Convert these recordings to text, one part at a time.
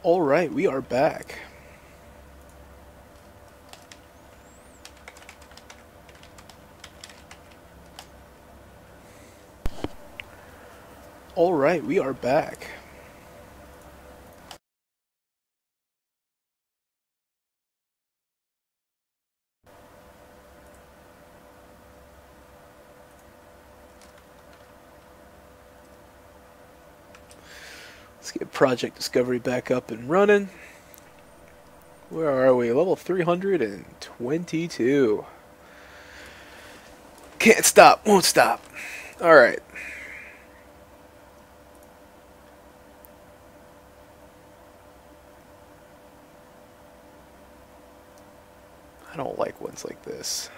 Alright, we are back. Alright, we are back. Let's get Project Discovery back up and running. Where are we? Level 322. Can't stop, won't stop. Alright. I don't like ones like this.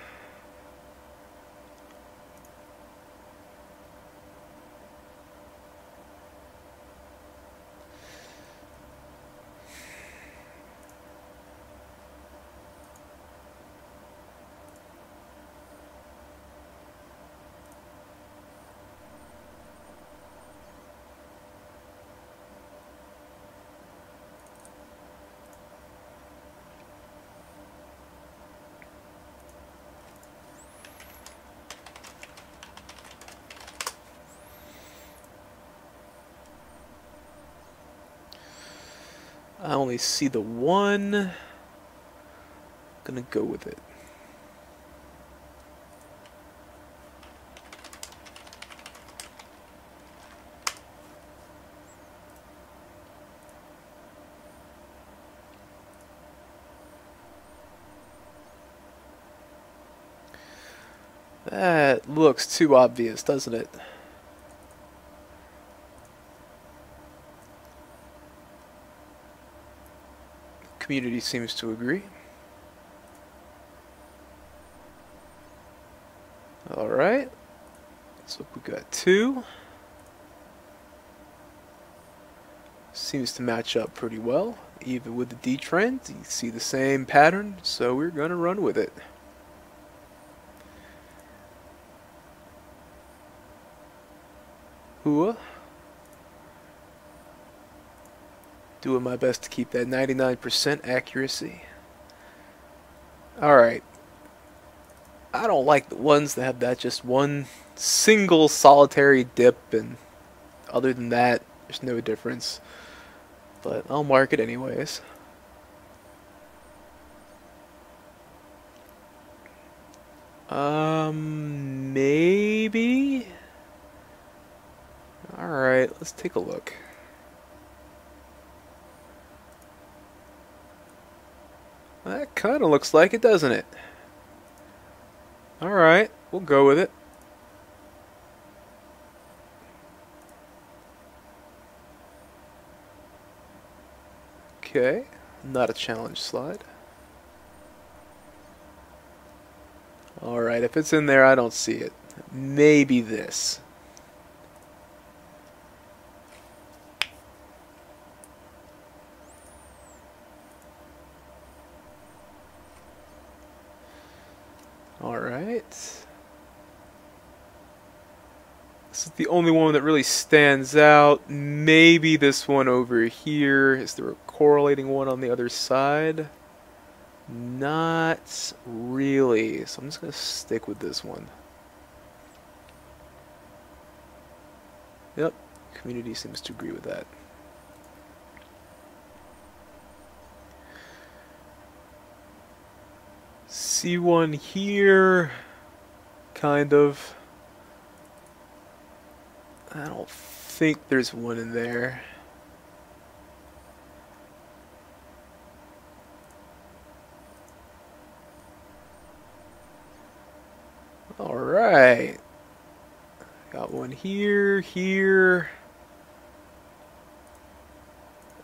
I only see the one. Gonna go with it. That looks too obvious, doesn't it? Community seems to agree. Alright. So we got two. Seems to match up pretty well. Even with the D trend, you see the same pattern, so we're gonna run with it. Hua. Doing my best to keep that 99% accuracy. Alright. I don't like the ones that have that just one single solitary dip, and other than that, there's no difference. But I'll mark it anyways. Maybe? Alright, let's take a look. That kinda looks like it, doesn't it? Alright, we'll go with it. Okay, not a challenge slide. Alright, if it's in there, I don't see it. Maybe this. Alright. This is the only one that really stands out. Maybe this one over here. Is there a correlating one on the other side? Not really. So I'm just going to stick with this one. Yep. Community seems to agree with that. See one here. Kind of. I don't think there's one in there. Alright. Got one here, here.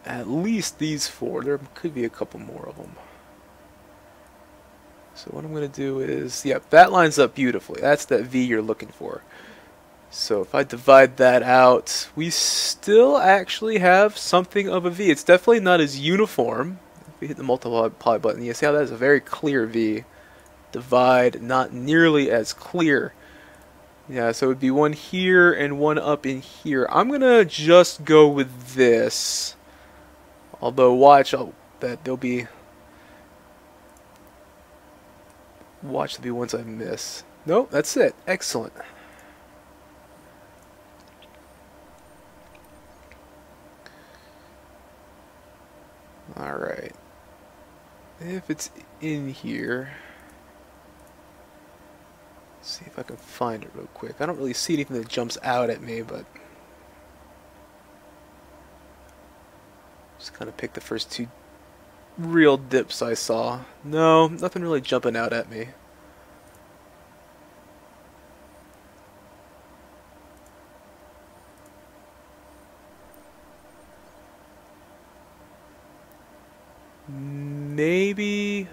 At least these four. There could be a couple more of them. So what I'm going to do is, yep, that lines up beautifully. That's that V you're looking for. So if I divide that out, we still actually have something of a V. It's definitely not as uniform. If we hit the multiply button, you see how that is a very clear V. Divide, not nearly as clear. Yeah, so it would be one here and one up in here. I'm going to just go with this. Although watch that there'll be watch there'll be ones I miss. Nope, that's it. Excellent. Alright. If it's in here, let's see if I can find it real quick. I don't really see anything that jumps out at me, but just kind of pick the first two real dips I saw. No, nothing really jumping out at me. Maybe.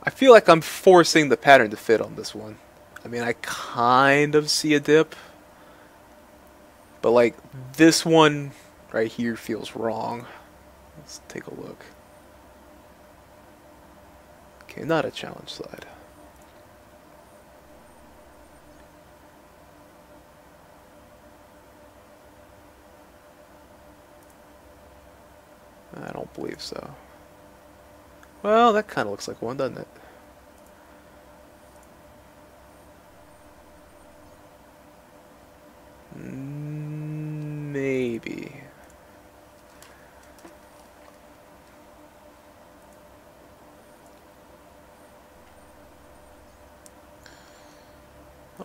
I feel like I'm forcing the pattern to fit on this one. I mean, I kind of see a dip, but like this one right here feels wrong. Let's take a look. Okay, not a challenge slide. I don't believe so. Well, that kind of looks like one, doesn't it? Maybe.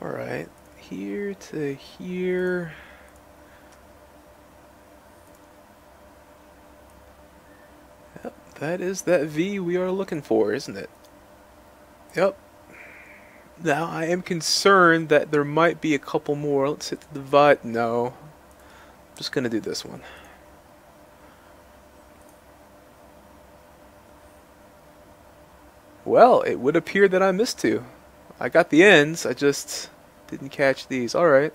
Alright, here to here. Yep, that is that V we are looking for, isn't it? Yep. Now, I am concerned that there might be a couple more. Let's hit the divide. No. I'm just going to do this one. Well, it would appear that I missed two. I got the ends, I just didn't catch these. Alright.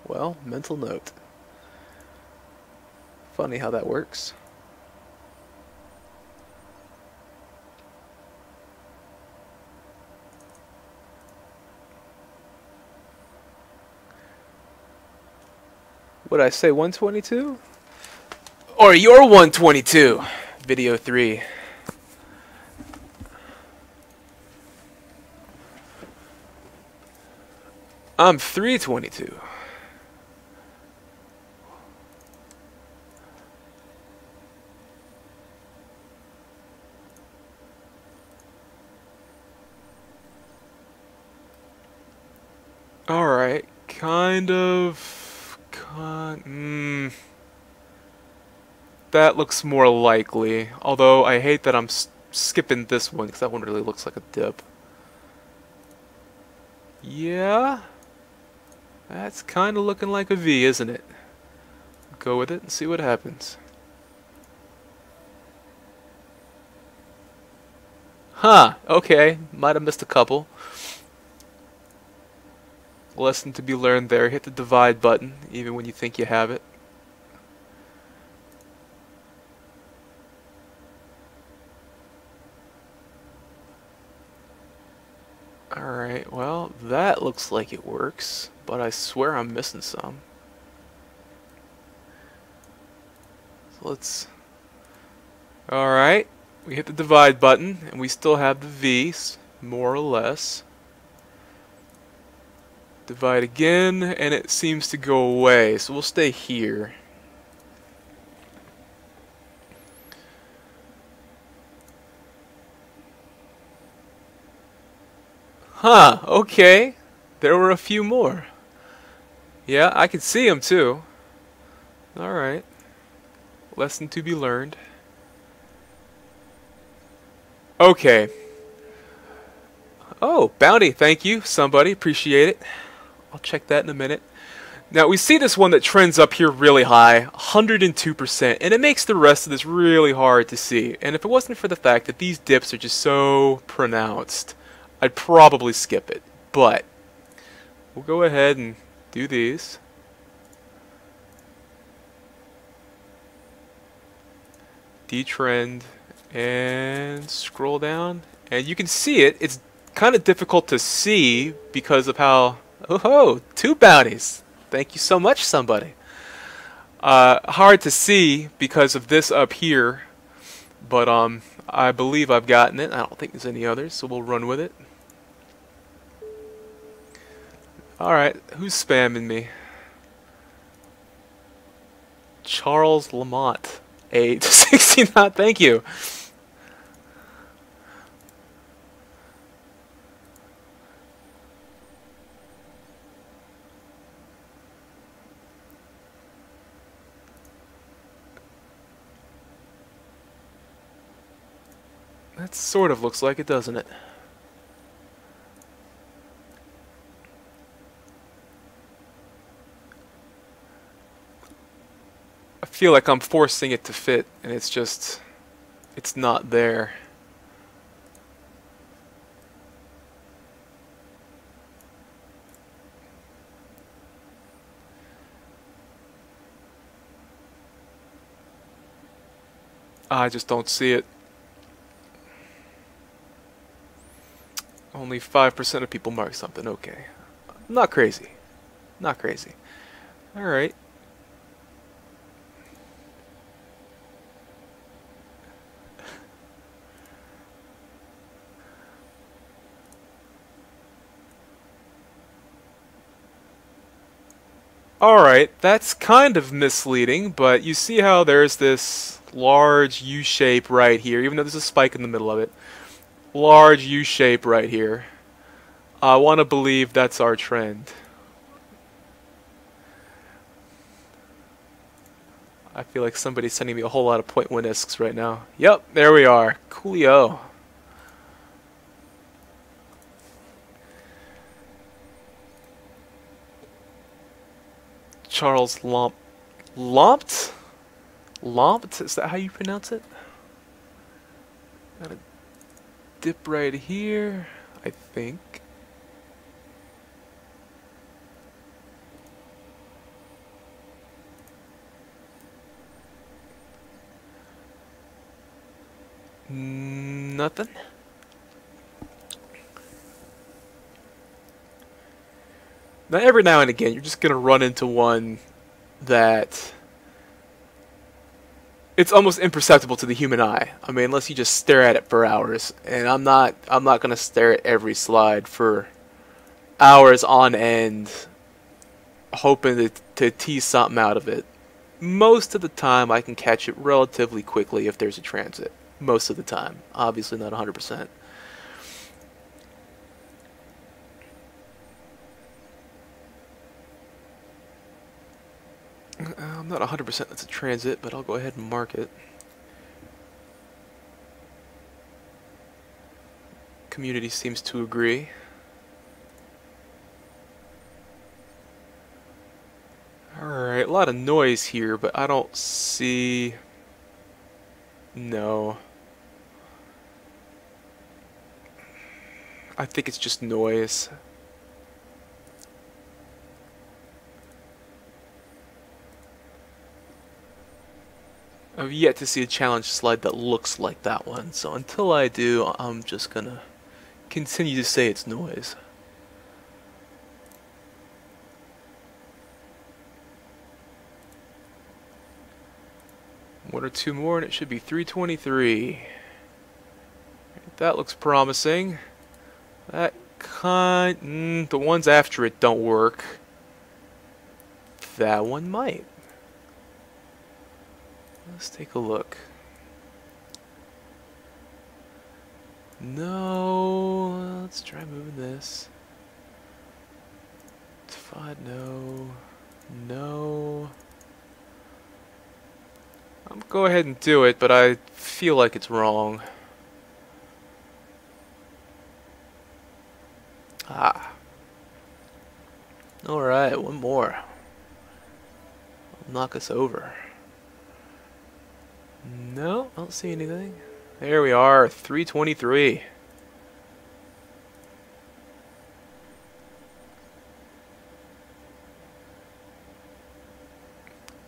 Well, mental note. Funny how that works. Would I say 122? Or you're 122? Video 3. I'm 322. Alright, kind of... That looks more likely. Although, I hate that I'm skipping this one, because that one really looks like a dip. Yeah? That's kind of looking like a V, isn't it? Go with it and see what happens. Huh, okay. Might have missed a couple. Lesson to be learned there. Hit the divide button, even when you think you have it. Alright, well, that looks like it works, but I swear I'm missing some. So let's... Alright, we hit the divide button, and we still have the V's, more or less. Divide again, and it seems to go away, so we'll stay here. Huh, okay. There were a few more. Yeah, I could see them too. Alright. Lesson to be learned. Okay. Oh, bounty, thank you, somebody, appreciate it. I'll check that in a minute. Now, we see this one that trends up here really high, 102%, and it makes the rest of this really hard to see. And if it wasn't for the fact that these dips are just so pronounced, I'd probably skip it. But we'll go ahead and do these. Detrend and scroll down And you can see it. It's kind of difficult to see because of how... Oh ho! 2 bounties! Thank you so much, somebody. Hard to see because of this up here. But I believe I've gotten it. I don't think there's any others, so we'll run with it. Alright, who's spamming me? Charles Lamont. 869, thank you. That sort of looks like it, doesn't it? I feel like I'm forcing it to fit, and it's just... it's not there. I just don't see it. Only 5% of people mark something. Okay. Not crazy. Not crazy. Alright. Alright, that's kind of misleading, but you see how there's this large U shape right here, even though there's a spike in the middle of it. Large U shape right here. I want to believe that's our trend. I feel like somebody's sending me a whole lot of point one isks right now. Yep, there we are. Coolio. Charles Lompt. Lompt? Lompt? Is that how you pronounce it? Gotta dip right here, I think. Nothing. Now, every now and again, you're just gonna run into one that it's almost imperceptible to the human eye. I mean, unless you just stare at it for hours. And I'm not gonna stare at every slide for hours on end, hoping to tease something out of it. Most of the time, I can catch it relatively quickly if there's a transit. Most of the time, obviously not 100%. I'm not 100% that's a transit, but I'll go ahead and mark it. Community seems to agree. Alright, a lot of noise here, but I don't see... No. I think it's just noise. I've yet to see a challenge slide that looks like that one, so until I do, I'm just gonna continue to say it's noise. One or two more and it should be 323. That looks promising. The ones after it don't work. That one might. Let's take a look. No, let's try moving this. It's fine, no. No. I'm gonna go ahead and do it, but I feel like it's wrong. Ah. Alright, one more. I'll knock us over. No, I don't see anything. There we are, 323.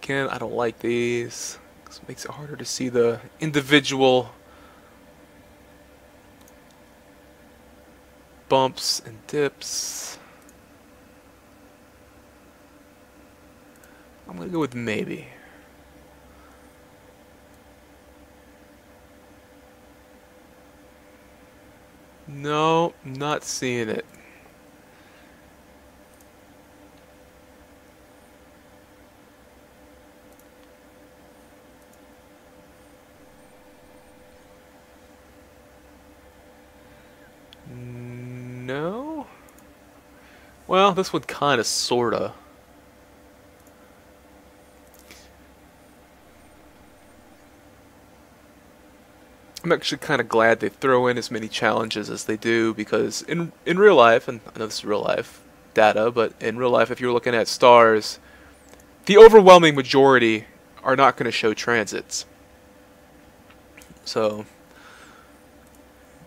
Again, I don't like these. It makes it harder to see the individual bumps and dips. I'm gonna go with maybe. No, not seeing it. No? Well, this one kinda, sorta. I'm actually kind of glad they throw in as many challenges as they do, because in real life, and I know this is real life data, but in real life, if you're looking at stars, the overwhelming majority are not going to show transits. So,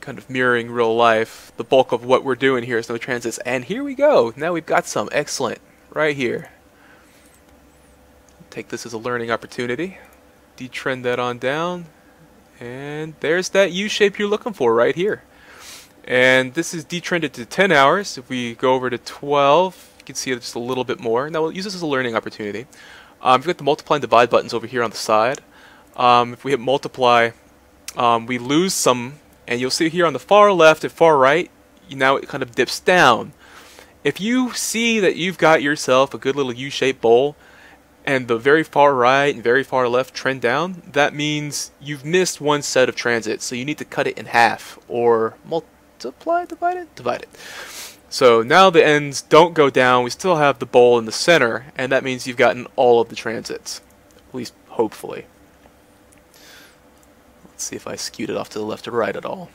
kind of mirroring real life, the bulk of what we're doing here is no transits. And here we go. Now we've got some. Excellent. Right here. Take this as a learning opportunity. Detrend that on down. And there's that U shape you're looking for right here. And this is detrended to 10 hours. If we go over to 12, you can see it just a little bit more. Now we'll use this as a learning opportunity. We've got the multiply and divide buttons over here on the side. If we hit multiply, we lose some, and you'll see here on the far left and far right, now it kind of dips down. If you see that you've got yourself a good little U-shaped bowl, and the very far right and very far left trend down, that means you've missed one set of transits, so you need to cut it in half, or multiply, divide it. So now the ends don't go down, we still have the bowl in the center, and that means you've gotten all of the transits, at least hopefully. Let's see if I skewed it off to the left or right at all.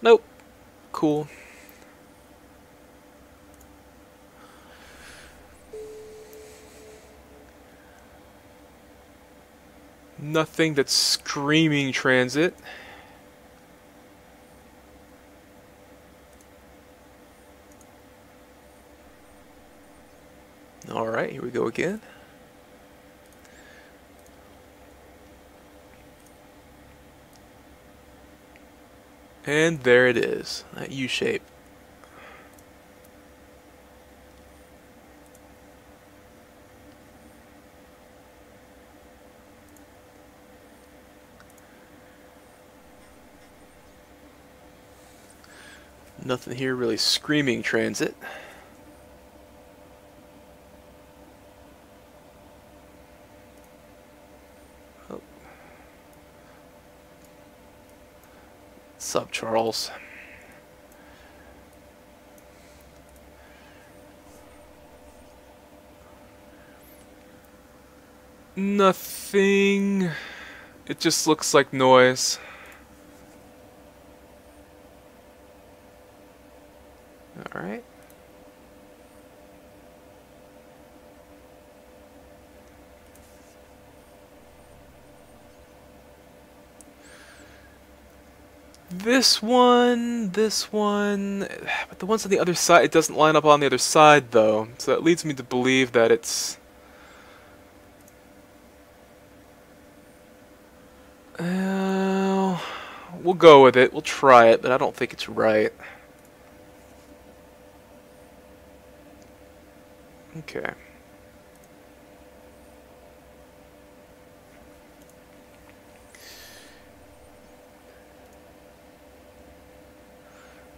Nope. Cool. Nothing that's screaming transit. Alright, here we go again. And there it is, that U shape. Nothing here really screaming transit. Oh. Sup, Charles? Nothing. It just looks like noise. Alright. This one, but the ones on the other side, it doesn't line up on the other side though, so that leads me to believe that it's... we'll go with it, we'll try it, but I don't think it's right. Okay.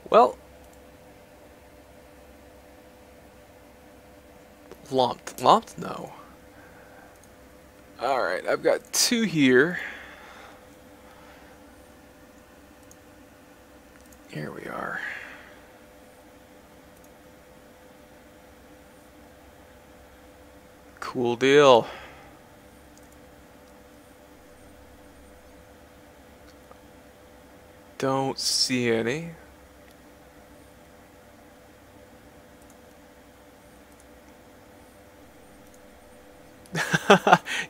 Well, lumped. Lumped? No. Alright, I've got two here. Here we are. Cool deal. Don't see any.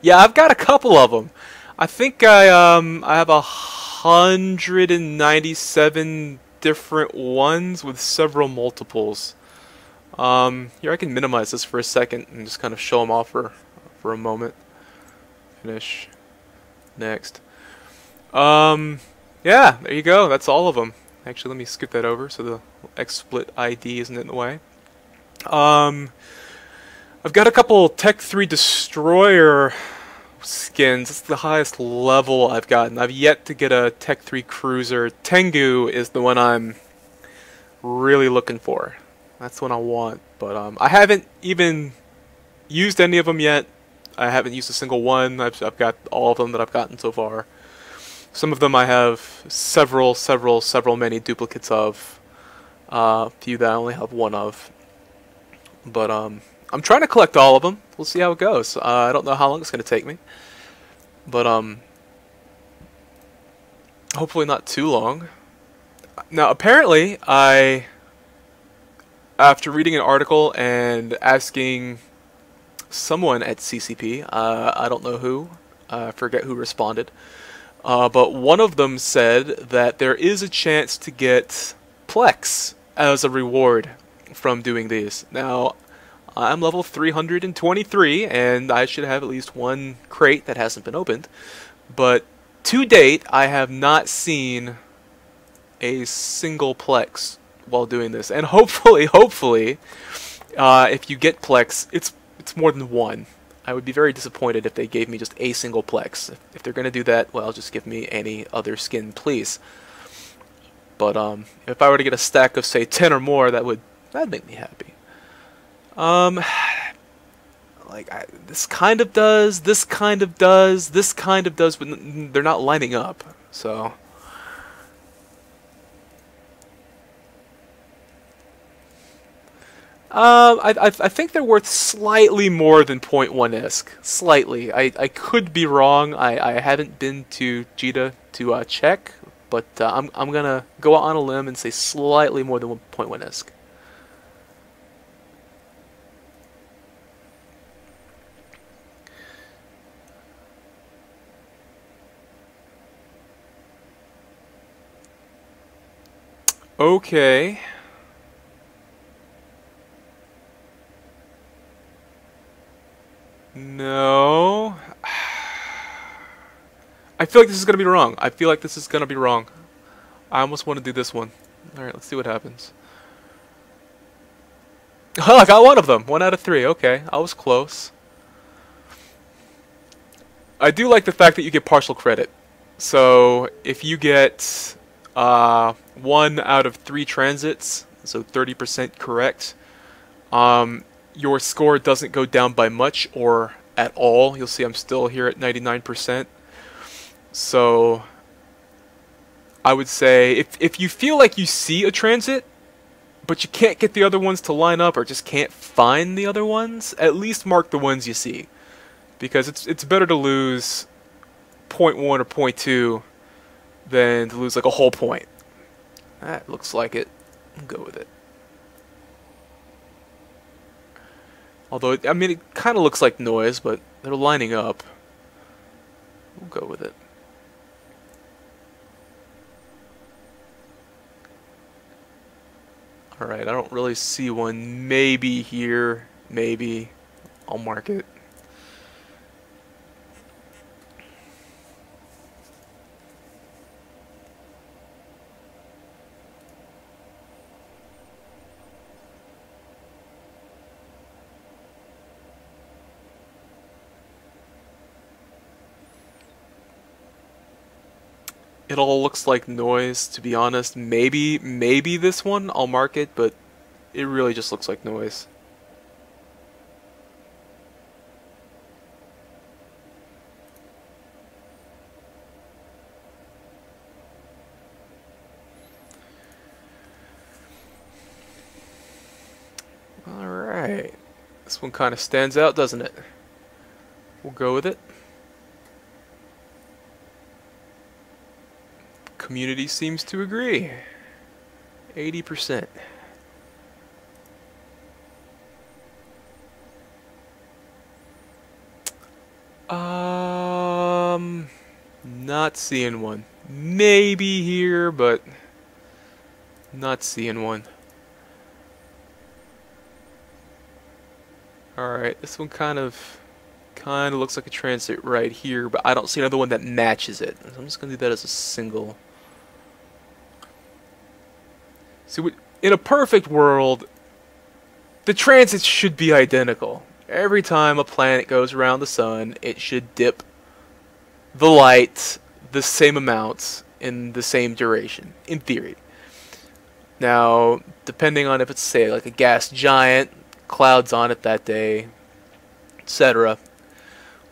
Yeah, I've got a couple of them. I think I have 197 different ones with several multiples. Here I can minimize this for a second and just kind of show them off for a moment. Finish. Next. Yeah, there you go. That's all of them. Actually, let me scoot that over so the XSplit ID isn't in the way. I've got a couple Tech 3 Destroyer skins. It's the highest level I've gotten. I've yet to get a Tech 3 Cruiser. Tengu is the one I'm really looking for. That's the one I want. But I haven't even used any of them yet. I haven't used a single one. I've got all of them that I've gotten so far. Some of them I have several many duplicates of. A few that I only have one of. But I'm trying to collect all of them. We'll see how it goes. I don't know how long it's going to take me. But hopefully not too long. Now apparently after reading an article and asking someone at CCP, I don't know who, I forget who responded, but one of them said that there is a chance to get Plex as a reward from doing these. Now, I'm level 323, and I should have at least one crate that hasn't been opened, but to date, I have not seen a single Plex while doing this, and hopefully, if you get Plex, it's more than one. I would be very disappointed if they gave me just a single Plex. If they're gonna do that, well, just give me any other skin, please. But if I were to get a stack of say 10 or more, that'd make me happy. This kind of does, this kind of does, this kind of does, but they're not lining up. So. I think they're worth slightly more than .1 ISK. Slightly. I could be wrong. I haven't been to JITA to check, but I'm gonna go out on a limb and say slightly more than .1 ISK. Okay. No. I feel like this is going to be wrong. I feel like this is going to be wrong. I almost want to do this one. Alright, let's see what happens. Oh, I got one of them. 1 out of 3. Okay, I was close. I do like the fact that you get partial credit. So, if you get 1 out of 3 transits, so 30% correct, your score doesn't go down by much or at all. You'll see I'm still here at 99%. So I would say if you feel like you see a transit but you can't get the other ones to line up or just can't find the other ones, at least mark the ones you see. Because it's better to lose 0.1 or 0.2 than to lose like a whole point. That looks like it. I'll go with it. Although, I mean, it kind of looks like noise, but they're lining up. We'll go with it. Alright, I don't really see one. Maybe here. Maybe. I'll mark it. It all looks like noise, to be honest. Maybe this one, I'll mark it, but it really just looks like noise. Alright. This one kind of stands out, doesn't it? We'll go with it. Community seems to agree. 80%. Not seeing one. Maybe here, but not seeing one. Alright, this one kind of looks like a transit right here, but I don't see another one that matches it. So I'm just gonna do that as a single. So in a perfect world, the transits should be identical. Every time a planet goes around the sun, it should dip the light the same amounts in the same duration, in theory. Now, depending on if it's, say, like a gas giant, clouds on it that day, etc.,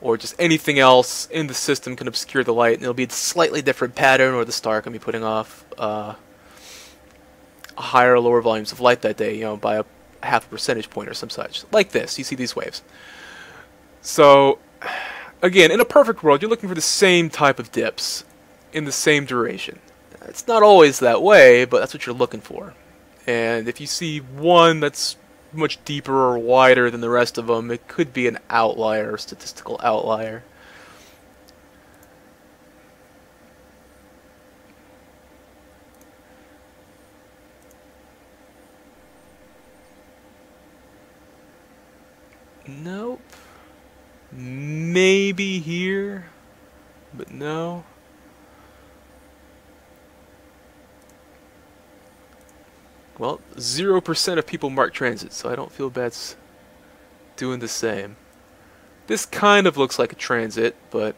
or just anything else in the system can obscure the light, and it'll be a slightly different pattern, or the star can be putting off higher or lower volumes of light that day, you know, by a half a percentage point or some such. Like this, you see these waves. So, again, in a perfect world, you're looking for the same type of dips in the same duration. It's not always that way, but that's what you're looking for. And if you see one that's much deeper or wider than the rest of them, it could be an outlier, a statistical outlier. Nope. Maybe here, but no. Well, 0% of people mark transit, so I don't feel bad doing the same. This kind of looks like a transit, but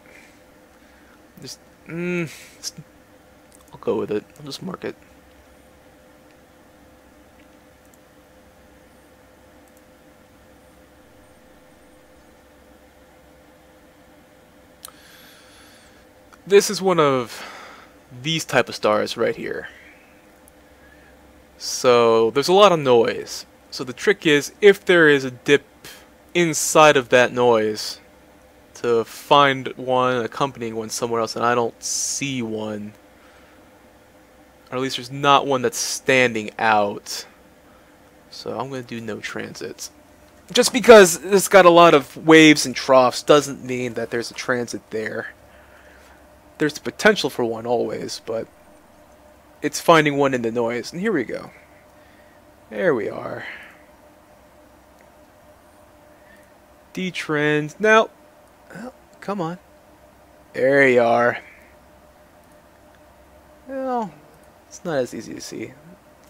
just I'll go with it. I'll just mark it. This is one of these type of stars right here. So there's a lot of noise. So the trick is, if there is a dip inside of that noise, to find one accompanying one somewhere else, and I don't see one, or at least there's not one that's standing out. So I'm going to do no transits. Just because it's got a lot of waves and troughs doesn't mean that there's a transit there. There's the potential for one always, but it's finding one in the noise. And here we go. There we are. D-trend. Now, oh, come on. There you are. Well, it's not as easy to see.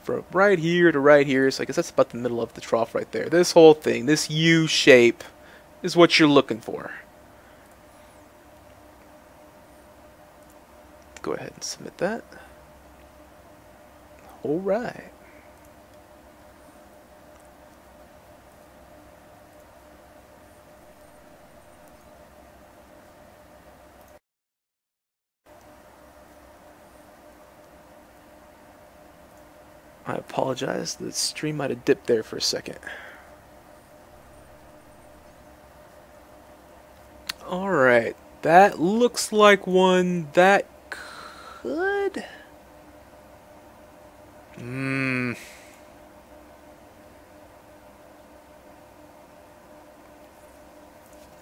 From right here to right here, so I guess that's about the middle of the trough right there. This whole thing, this U shape, is what you're looking for. Go ahead and submit that. Alright. I apologize, the stream might have dipped there for a second. Alright, that looks like one that could...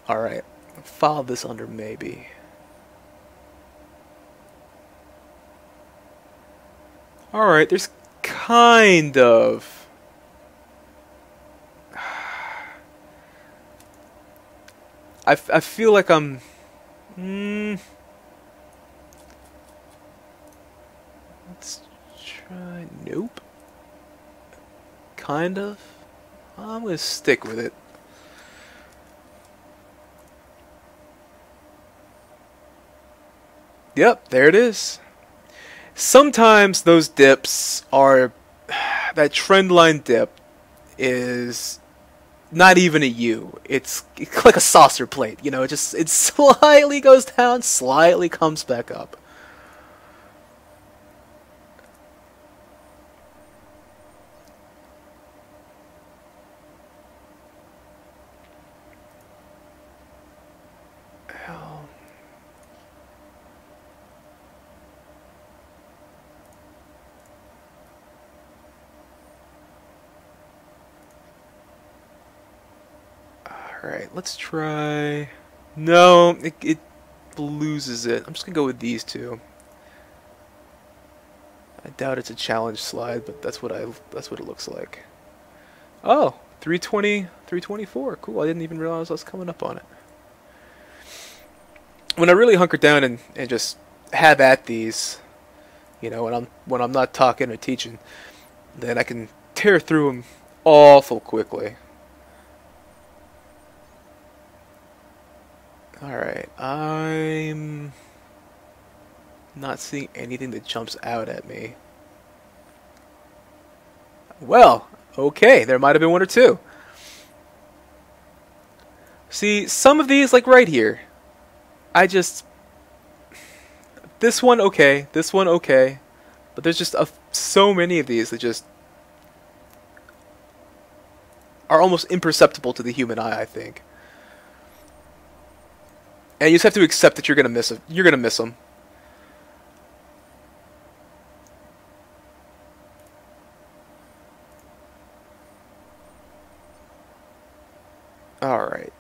Alright, file this under maybe. Alright, there's kind of... I feel like I'm... Let's try... Nope. Kind of. I'm gonna stick with it. Yep, there it is. Sometimes those dips are... That trend line dip is not even a U. It's like a saucer plate, you know, it slightly goes down, slightly comes back up. Alright, let's try... No, it loses it. I'm just gonna go with these two. I doubt it's a challenge slide, but that's what it looks like. Oh, 320, 324. Cool, I didn't even realize I was coming up on it. When I really hunker down and just have at these, you know, when I'm not talking or teaching, then I can tear through them awful quickly. Alright, I'm not seeing anything that jumps out at me. Well, okay, there might have been one or two. See, some of these, like right here, this one okay, this one okay, but there's just so many of these that just are almost imperceptible to the human eye, I think. And you just have to accept that you're gonna miss it. You're gonna miss them. All right.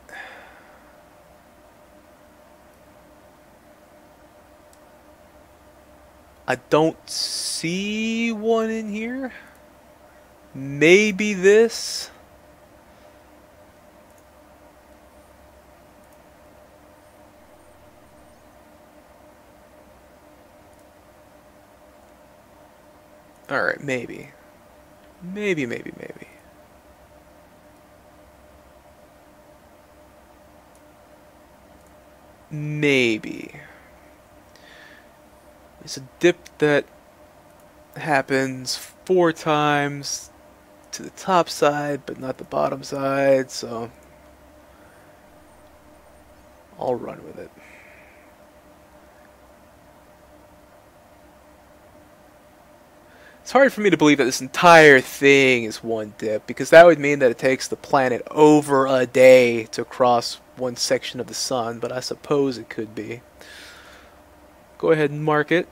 I don't see one in here. Maybe this. Alright, maybe. Maybe. Maybe. It's a dip that happens 4 times to the top side, but not the bottom side, so I'll run with it. It's hard for me to believe that this entire thing is one dip, because that would mean that it takes the planet over a day to cross one section of the sun, but I suppose it could be. Go ahead and mark it.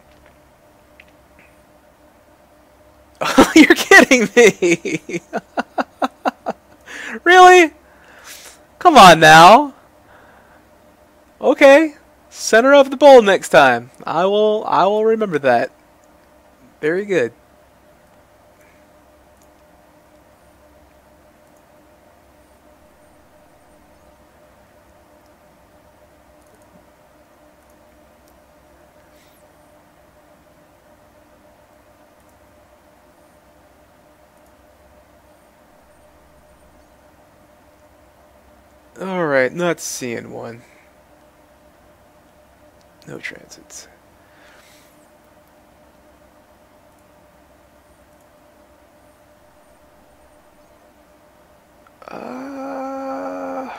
You're kidding me! Really? Come on now. Okay. Center of the bowl next time. I will remember that. Very good. Alright, not seeing one. No transits. I'll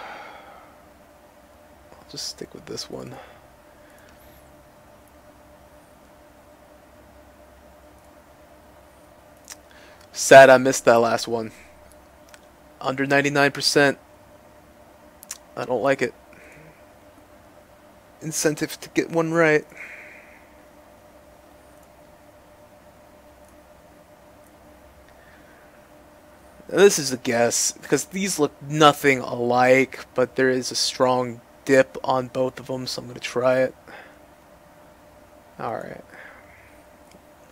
just stick with this one. Sad I missed that last one. Under 99%. I don't like it. Incentive to get one right. Now, this is a guess, because these look nothing alike, but there is a strong dip on both of them, so I'm going to try it. Alright.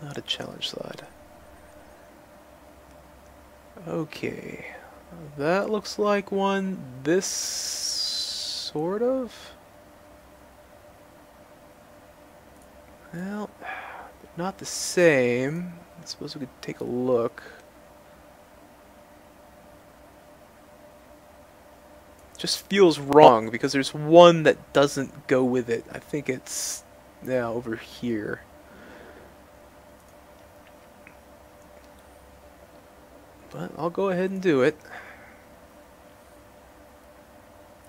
Not a challenge slide. Okay. That looks like one. This sort of. Well, not the same. I suppose we could take a look. Just feels wrong because there's one that doesn't go with it. I think it's over here. But I'll go ahead and do it.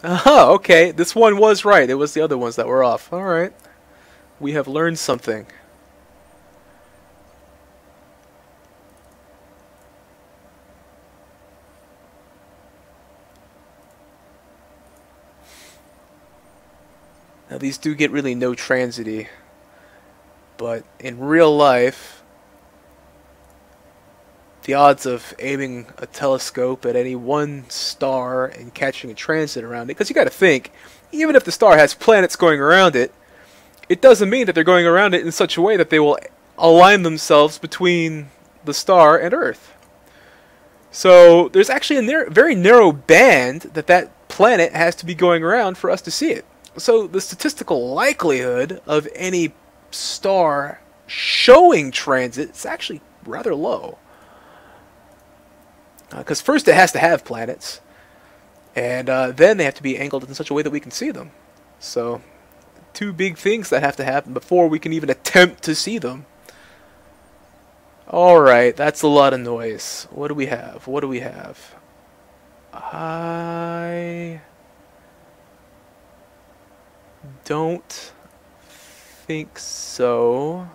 Aha, okay. This one was right. It was the other ones that were off. Alright. We have learned something. Now these do get really no transity, but in real life, the odds of aiming a telescope at any one star and catching a transit around it, because you got to think, even if the star has planets going around it, it doesn't mean that they're going around it in such a way that they will align themselves between the star and Earth. So there's actually a very narrow band that planet has to be going around for us to see it. So the statistical likelihood of any star showing transit is actually rather low. Because first it has to have planets, and then they have to be angled in such a way that we can see them. So, two big things that have to happen before we can even attempt to see them. Alright, that's a lot of noise. What do we have? What do we have? I don't think so.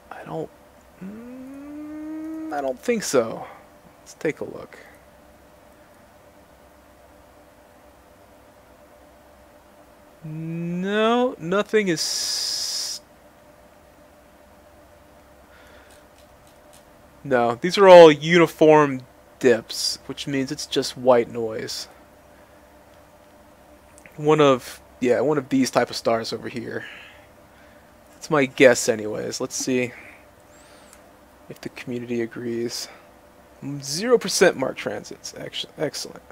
I don't think so. Let's take a look. No, nothing is... No, these are all uniform dips, which means it's just white noise. One of these type of stars over here. That's my guess anyways. Let's see if the community agrees. 0% marked transits. Excellent.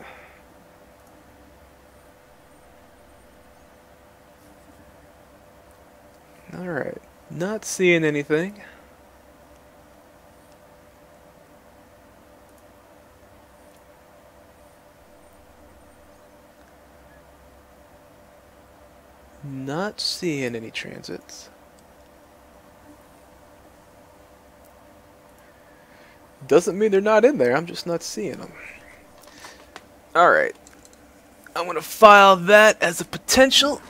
Alright. Not seeing anything. Not seeing any transits. Doesn't mean they're not in there, I'm just not seeing them. Alright. I'm going to file that as a potential.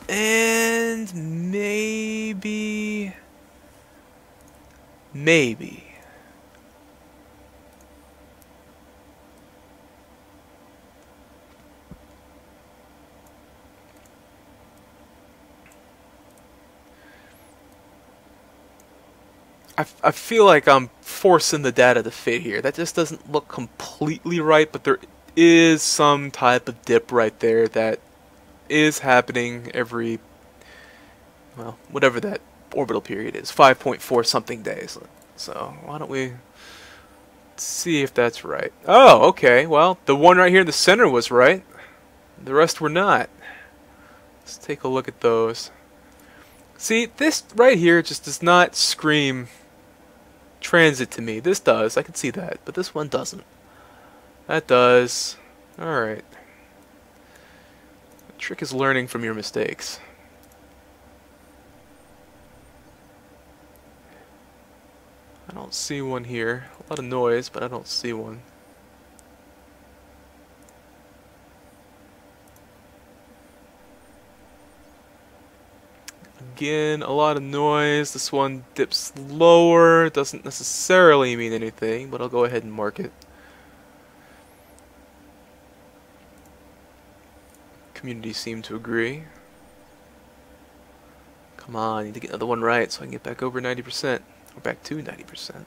And maybe... I feel like I'm forcing the data to fit here. That just doesn't look completely right, but there is some type of dip right there that is happening every, well, whatever that orbital period is, 5.4 something days. So why don't we see if that's right? Oh, okay. Well, the one right here in the center was right. The rest were not. Let's take a look at those. See, this right here just does not scream transit to me. This does. I can see that. But this one doesn't. That does. Alright. The trick is learning from your mistakes. I don't see one here. A lot of noise, but I don't see one. Again, a lot of noise. This one dips lower. Doesn't necessarily mean anything, but I'll go ahead and mark it. Community seem to agree. Come on, I need to get another one right so I can get back over 90%. Or back to 90%.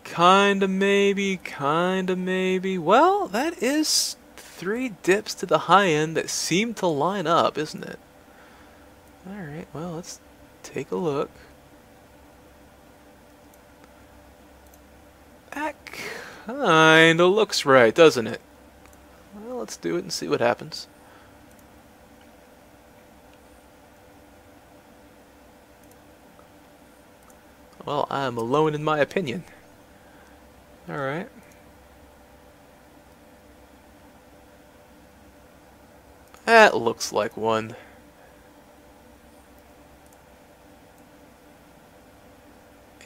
Kinda maybe. Well, that is 3 dips to the high end that seem to line up, isn't it? Alright, well, let's take a look. That kinda looks right, doesn't it? Well, let's do it and see what happens. Well, I'm alone in my opinion. Alright. That looks like one.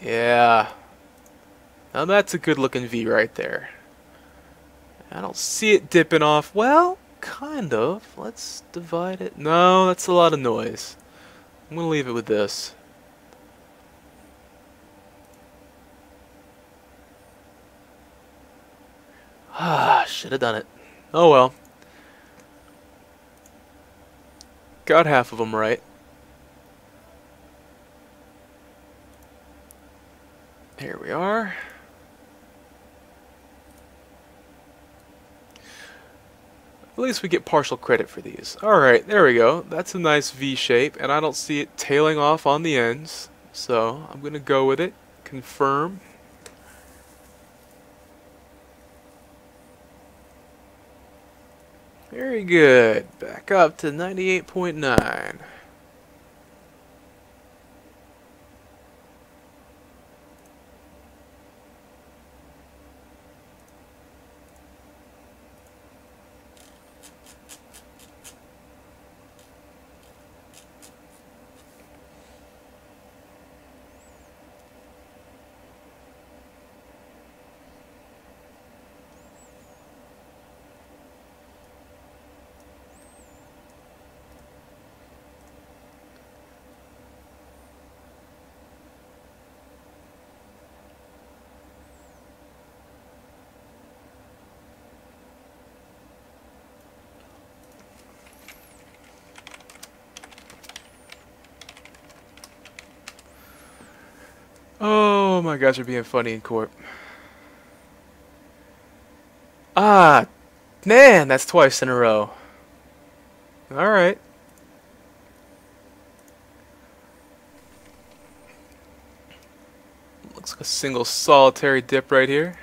Yeah. Now that's a good looking V right there. I don't see it dipping off. Well, kind of. Let's divide it. No, that's a lot of noise. I'm gonna leave it with this. Ah, should have done it. Oh well. Got half of them right. Here we are. At least we get partial credit for these. Alright, there we go. That's a nice V shape, and I don't see it tailing off on the ends. So, I'm going to go with it. Confirm. Very good. Back up to 98.9. Oh, my guys are being funny in court. Ah, man, that's twice in a row. Alright. Looks like a single solitary dip right here.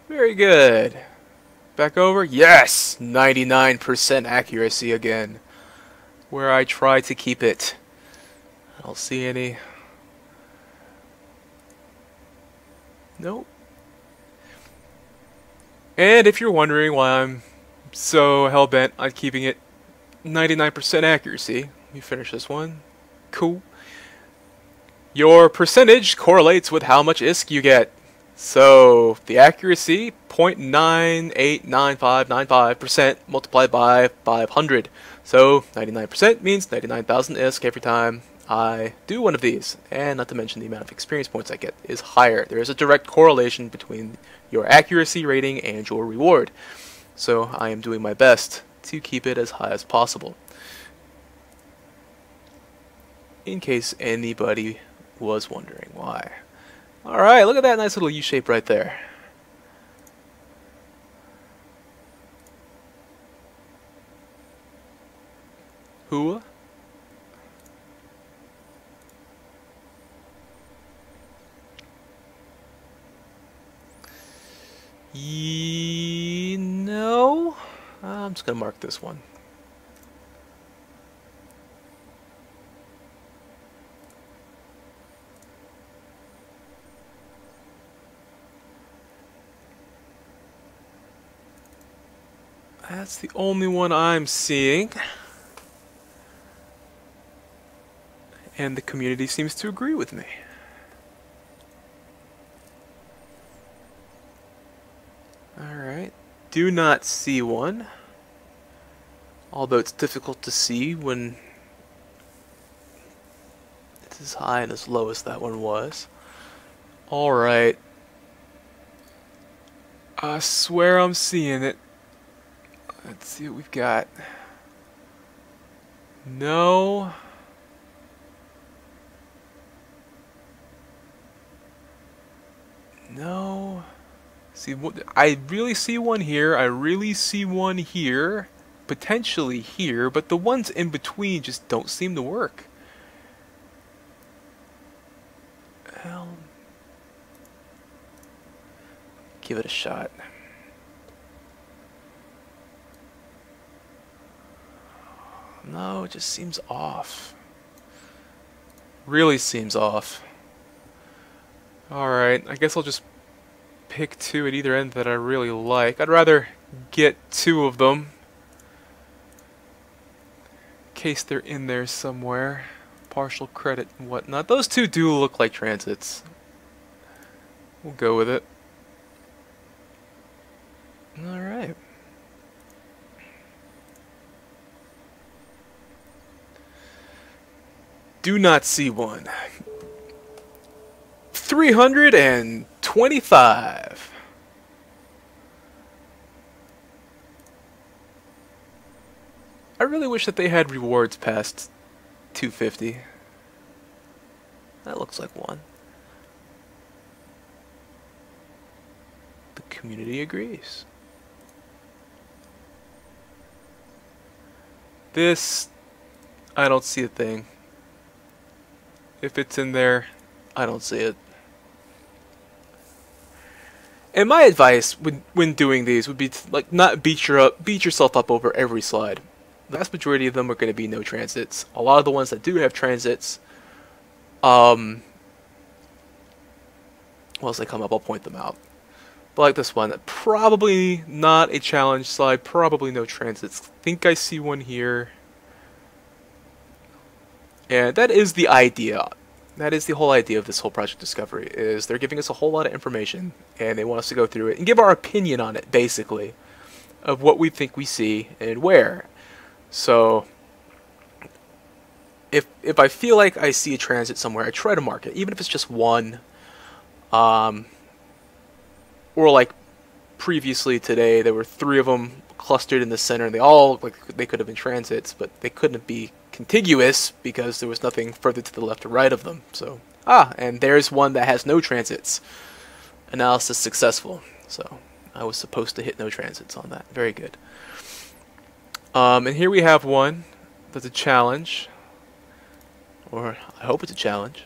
Very good. Back over. Yes! 99% accuracy again. Where I try to keep it. I don't see any. Nope. And if you're wondering why I'm so hell-bent on keeping it 99% accuracy, let me finish this one. Cool. Your percentage correlates with how much ISK you get. So the accuracy, 0.989595% multiplied by 500. So 99% means 99,000 ISK every time I do one of these. And not to mention the amount of experience points I get is higher. There is a direct correlation between your accuracy rating and your reward. So I am doing my best to keep it as high as possible. In case anybody was wondering why. Alright, look at that nice little U shape right there. Hua? No. I'm just gonna mark this one. That's the only one I'm seeing. And the community seems to agree with me. Alright. Do not see one. Although it's difficult to see when it's as high and as low as that one was. Alright. I swear I'm seeing it. Let's see what we've got. No. No. See, I really see one here. I really see one here. Potentially here. But the ones in between just don't seem to work. Well, give it a shot. No, it just seems off. Really seems off. Alright, I guess I'll just pick two at either end that I really like. I'd rather get two of them. In case they're in there somewhere. Partial credit and whatnot. Those two do look like transits. We'll go with it. Alright. Do not see one. 325. I really wish that they had rewards past 250. That looks like one. The community agrees. This, I don't see a thing. If it's in there, I don't see it. And my advice when doing these would be to, like, not beat yourself up over every slide. The vast majority of them are going to be no transits. A lot of the ones that do have transits, once they come up, I'll point them out. But like this one, probably not a challenge slide, probably no transits. I think I see one here. And that is the idea. That is the whole idea of this whole Project Discovery, is they're giving us a whole lot of information, and they want us to go through it and give our opinion on it, basically, of what we think we see and where. So, if I feel like I see a transit somewhere, I try to mark it, even if it's just one. Or like previously today, there were 3 of them clustered in the center, and they all looked like they could have been transits, but they couldn't be contiguous because there was nothing further to the left or right of them. So, and there's one that has no transits. Analysis successful. So, I was supposed to hit no transits on that. Very good. And here we have one that's a challenge. Or, I hope it's a challenge.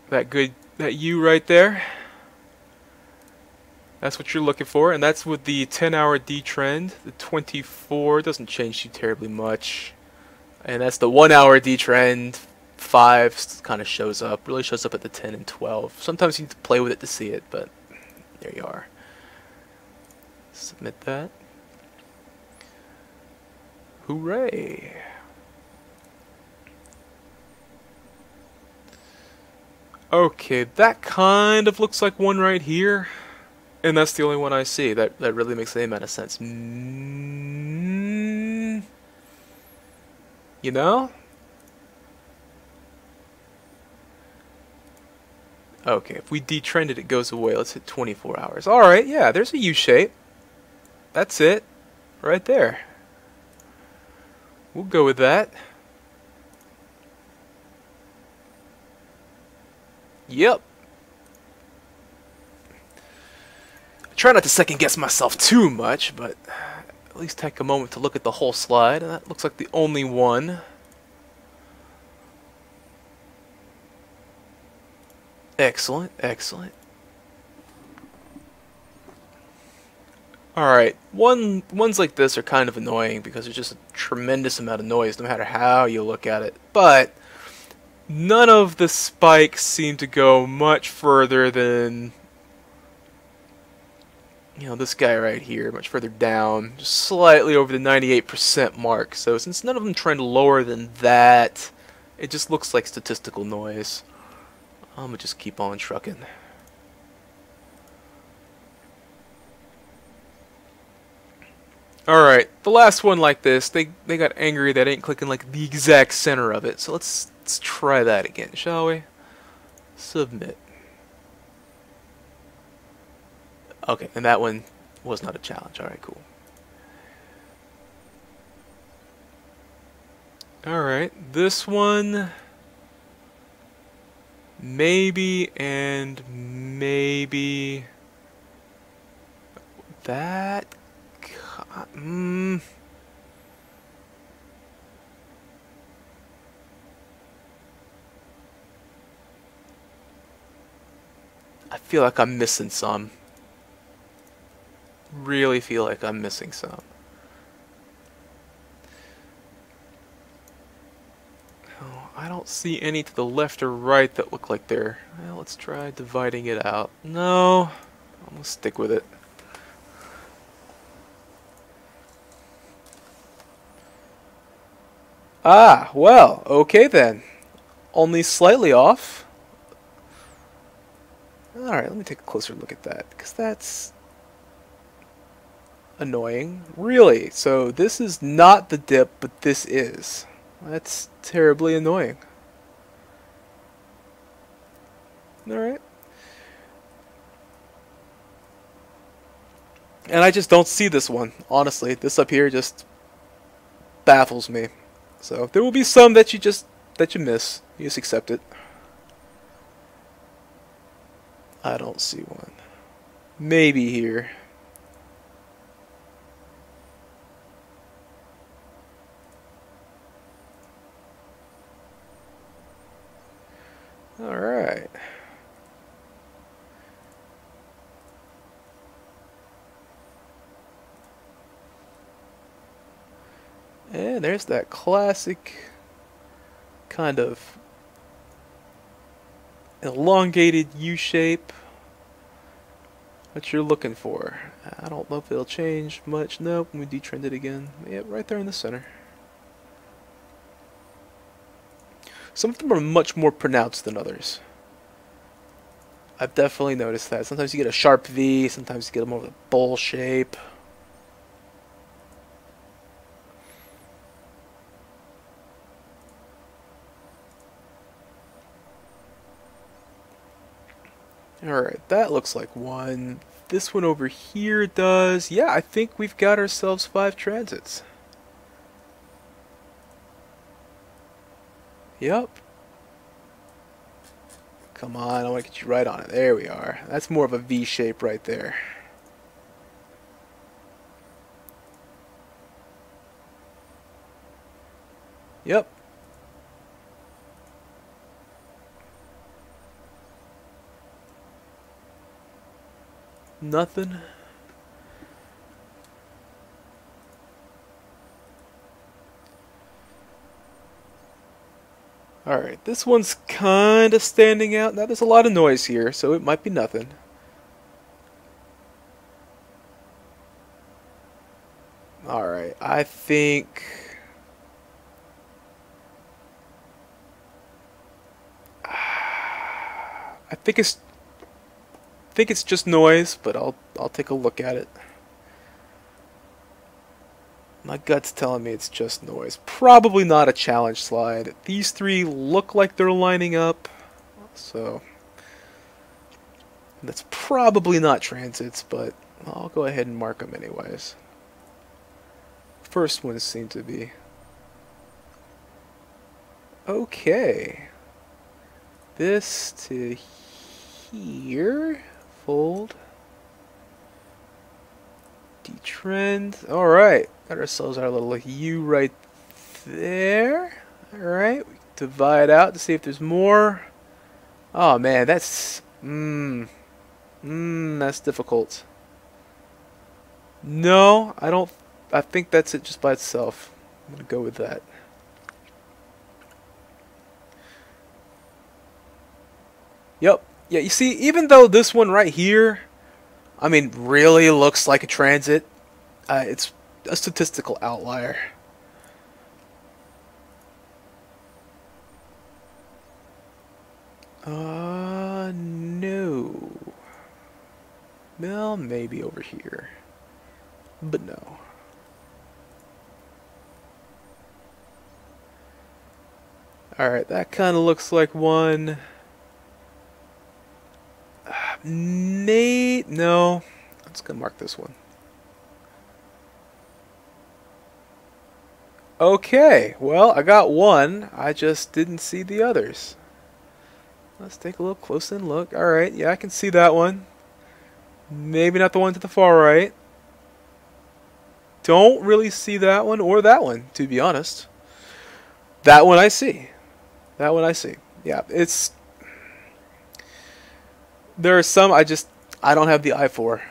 That U right there. That's what you're looking for, and that's with the 10-hour D trend. The 24 doesn't change too terribly much. And that's the 1-hour D trend. 5 kind of shows up. Really shows up at the 10 and 12. Sometimes you need to play with it to see it, but there you are. Submit that. Hooray! Okay, that kind of looks like one right here. And that's the only one I see. That really makes any amount of sense. You know? Okay, if we detrend it, it goes away. Let's hit 24 hours. Alright, yeah, there's a U-shape. That's it. Right there. We'll go with that. Yep. Try not to second guess myself too much, but at least take a moment to look at the whole slide, and that looks like the only one. Excellent, excellent. Alright, ones like this are kind of annoying because there's just a tremendous amount of noise no matter how you look at it, but none of the spikes seem to go much further than, you know, this guy right here, much further down, just slightly over the 98% mark. So since none of them trend lower than that, it just looks like statistical noise. I'm gonna just keep on trucking. Alright, the last one like this, they got angry that I ain't clicking like the exact center of it. So let's try that again, shall we? Submit. Okay, and that one was not a challenge. Alright, cool. Alright, this one maybe and maybe that I feel like I'm missing some. Really feel like I'm missing some. Oh, I don't see any to the left or right that look like they're... Well, let's try dividing it out. No, I'm gonna stick with it. Ah, well, okay then. Only slightly off. Alright, let me take a closer look at that, because that's annoying. Really? So this is not the dip, but this is. That's terribly annoying. Alright. And I just don't see this one, honestly. This up here just baffles me. So there will be some that you miss. You just accept it. I don't see one. Maybe here. Alright. And there's that classic kind of elongated U shape. What you're looking for. I don't know if it'll change much. Nope, we detrend it again. Yep, right there in the center. Some of them are much more pronounced than others. I've definitely noticed that. Sometimes you get a sharp V, sometimes you get more of a bowl shape. Alright, that looks like one. This one over here does. Yeah, I think we've got ourselves 5 transits. Yep. Come on, I want to get you right on it. There we are. That's more of a V shape right there. Yep. Nothing. Alright, this one's kind of standing out. Now there's a lot of noise here, so it might be nothing. Alright, I think it's just noise, but I'll take a look at it. My gut's telling me it's just noise. Probably not a challenge slide. These 3 look like they're lining up, so that's probably not transits, but I'll go ahead and mark them anyways. First ones seem to be. Okay. This to here. Fold. Detrend. Alright. Got ourselves our little U right there. Alright. We divide out to see if there's more. Oh man, that's that's difficult. No, I think that's it just by itself. I'm gonna go with that. Yep. Yeah, you see, even though this one right here, I mean, really looks like a transit, it's a statistical outlier. No. Well, maybe over here. But no. Alright, that kind of looks like one. No. Let's go mark this one. Okay, well, I got one. I just didn't see the others. Let's take a little closer and look. Alright, yeah, I can see that one. Maybe not the one to the far right. Don't really see that one or that one, to be honest. That one I see. That one I see. Yeah, it's... There are some I don't have the eye for.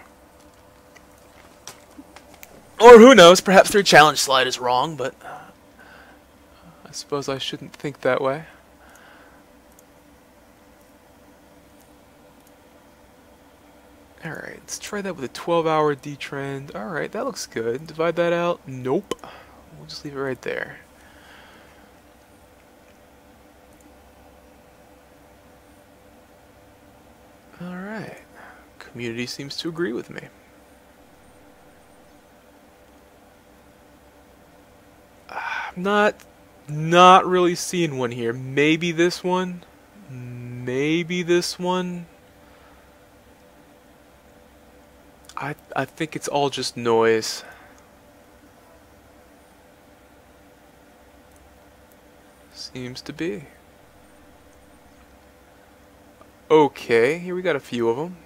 Or who knows, perhaps their challenge slide is wrong, but I suppose I shouldn't think that way. Alright, let's try that with a 12-hour detrend. Alright, that looks good. Divide that out. Nope. We'll just leave it right there. Alright. Community seems to agree with me. I'm not really seeing one here. Maybe this one. Maybe this one. I think it's all just noise. Seems to be. Okay, here we got a few of them.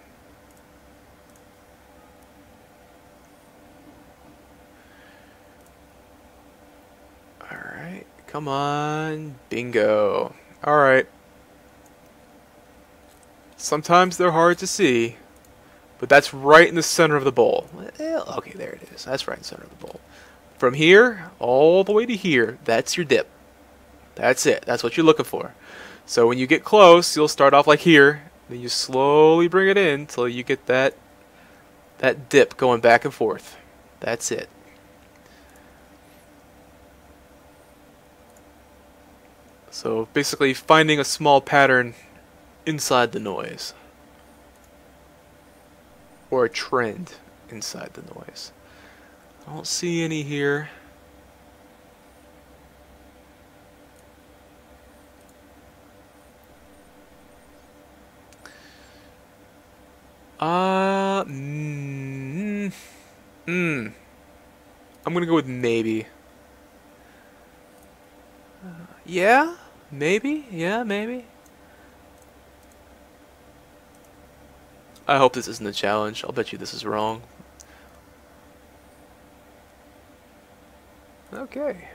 Alright, come on. Bingo. Alright. Sometimes they're hard to see, but that's right in the center of the bowl. Okay, there it is. That's right in the center of the bowl. From here all the way to here, that's your dip. That's it. That's what you're looking for. So when you get close, you'll start off like here. Then you slowly bring it in until you get that dip going back and forth. That's it. So basically finding a small pattern inside the noise. Or a trend inside the noise. I don't see any here. I'm gonna go with maybe. Yeah, maybe. Yeah, maybe. I hope this isn't a challenge. I'll bet you this is wrong. Okay.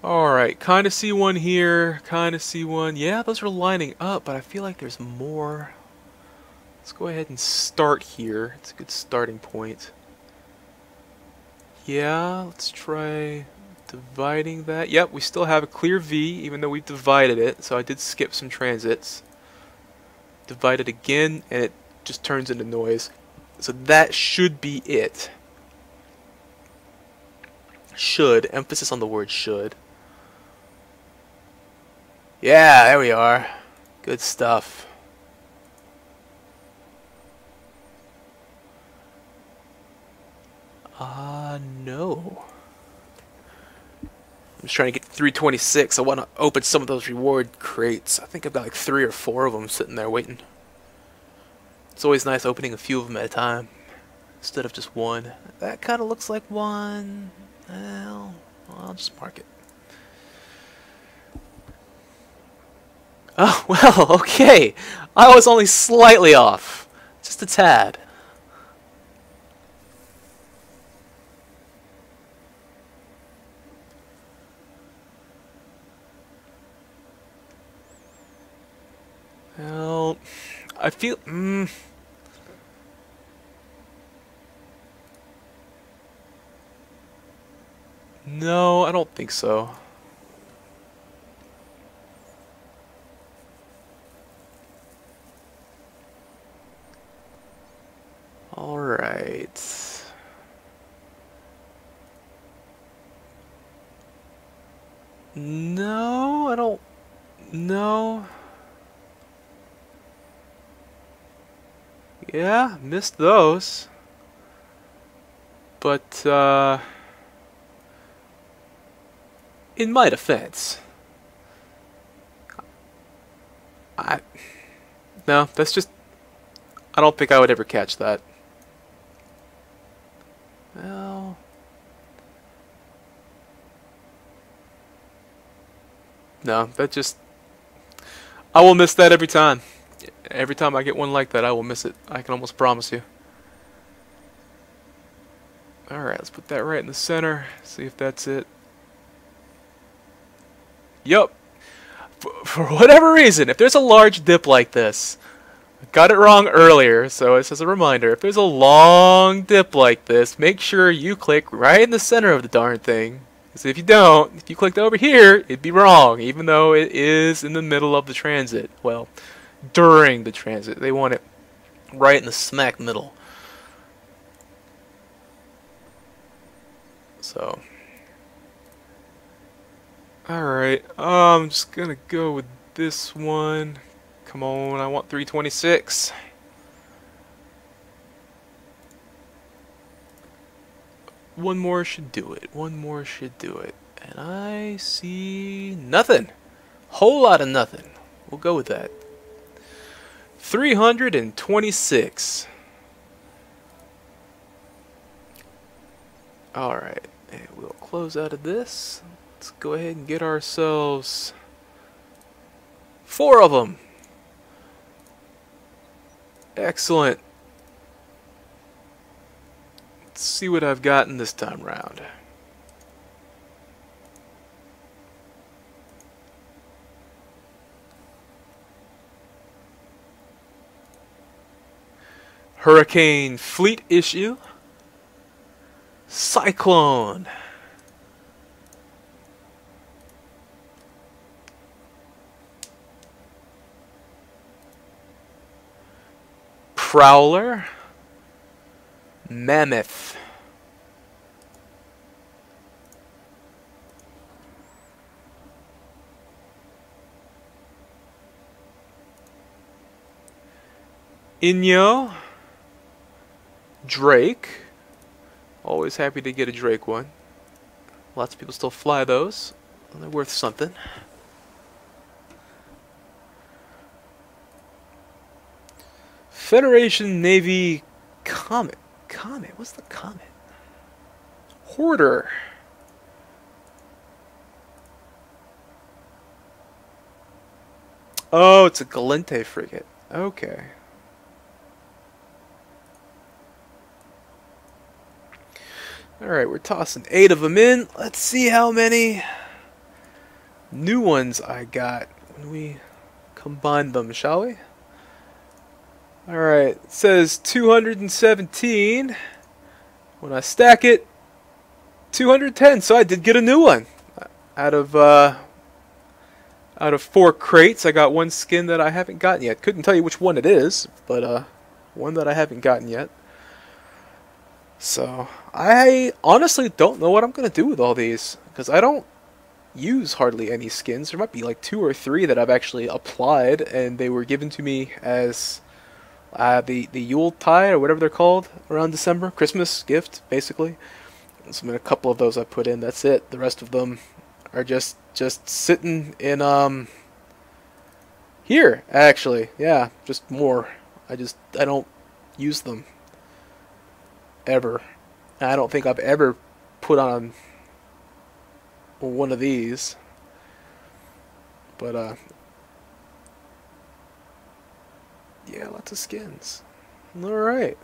Alright, kind of see one here, kind of see one. Yeah, those are lining up, but I feel like there's more. Let's go ahead and start here. It's a good starting point. Yeah, let's try dividing that. Yep, we still have a clear V, even though we've divided it, so I did skip some transits. Divide it again, and it just turns into noise. So that should be it. Should. Emphasis on the word should. Yeah, there we are. Good stuff. No. I'm just trying to get 326. I want to open some of those reward crates. I think I've got like 3 or 4 of them sitting there waiting. It's always nice opening a few of them at a time instead of just one. That kind of looks like one. Well, I'll just mark it. Oh, well, okay. I was only slightly off. Just a tad. Well, I feel... No, I don't think so. Alright. No, I don't... No. Yeah, missed those. But, in my defense, no, that's just... I don't think I would ever catch that. Well... No, that just... I will miss that every time. Every time I get one like that, I will miss it. I can almost promise you. Alright, let's put that right in the center. See if that's it. Yup. For whatever reason, if there's a large dip like this, I got it wrong earlier, so it's just a reminder. If there's a long dip like this, make sure you click right in the center of the darn thing. Because if you don't, if you clicked over here, it'd be wrong, even though it is in the middle of the transit. Well, during the transit. They want it right in the smack middle. So... Alright, I'm just gonna go with this one. Come on, I want 326. One more should do it. One more should do it. And I see nothing. Whole lot of nothing. We'll go with that. 326. Alright, and we'll close out of this. Let's go ahead and get ourselves 4 of them. Excellent. Let's see what I've gotten this time round. Hurricane Fleet issue. Cyclone. Prowler. Mammoth. Inyo. Drake. Always happy to get a Drake one. Lots of people still fly those. They're worth something. Federation Navy Comet. Comet? What's the Comet? Hoarder. Oh, it's a Galente frigate. Okay. Alright, we're tossing 8 of them in. Let's see how many new ones I got when we combine them, shall we? Alright, it says 217. When I stack it, 210. So I did get a new one. Out of 4 crates, I got one skin that I haven't gotten yet. Couldn't tell you which one it is, but one that I haven't gotten yet. So, I honestly don't know what I'm going to do with all these, because I don't use hardly any skins. There might be like 2 or 3 that I've actually applied, and they were given to me as the Yuletide, or whatever they're called, around December. Christmas gift, basically. So, a couple of those I put in, that's it. The rest of them are just sitting in, here, actually. Yeah, just more. I don't use them. Ever. I don't think I've ever put on one of these. But, yeah, lots of skins. Alright.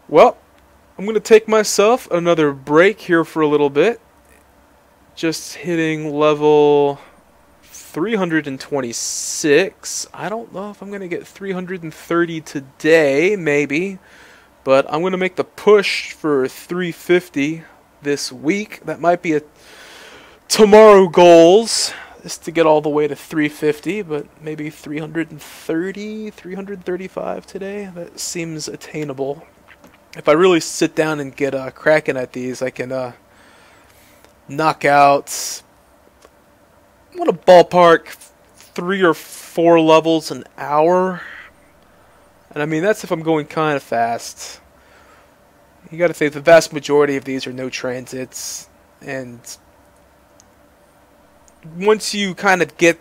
Well, I'm going to take myself another break here for a little bit. Just hitting level 326. I don't know if I'm going to get 330 today, maybe. But I'm going to make the push for 350 this week. That might be a tomorrow goals, is to get all the way to 350, but maybe 330, 335 today. That seems attainable. If I really sit down and get cracking at these, I can knock out, I want to ballpark 3 or 4 levels an hour. And I mean, that's if I'm going kind of fast. You gotta say, the vast majority of these are no transits. And once you kind of get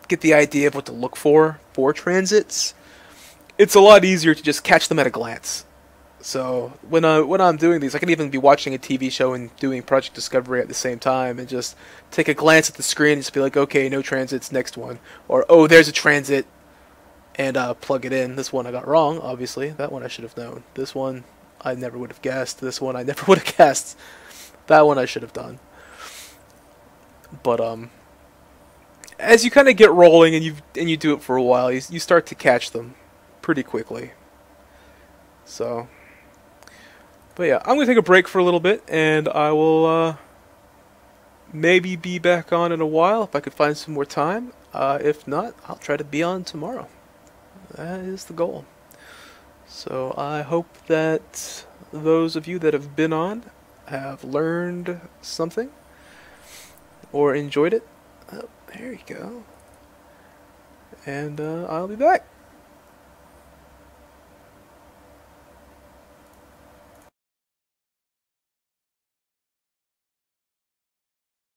the idea of what to look for transits, it's a lot easier to just catch them at a glance. So when I'm doing these, I can even be watching a TV show and doing Project Discovery at the same time, and just take a glance at the screen and just be like, okay, no transits, next one. Or, oh, there's a transit. And plug it in. This one I got wrong, obviously. That one I should have known. This one I never would have guessed. This one I never would have guessed. That one I should have done. But as you kind of get rolling and you do it for a while, you start to catch them pretty quickly. So, but yeah, I'm gonna take a break for a little bit, and I will maybe be back on in a while if I could find some more time. If not, I'll try to be on tomorrow. That is the goal. So I hope that those of you that have been on have learned something or enjoyed it. Oh, there you go. And I'll be back.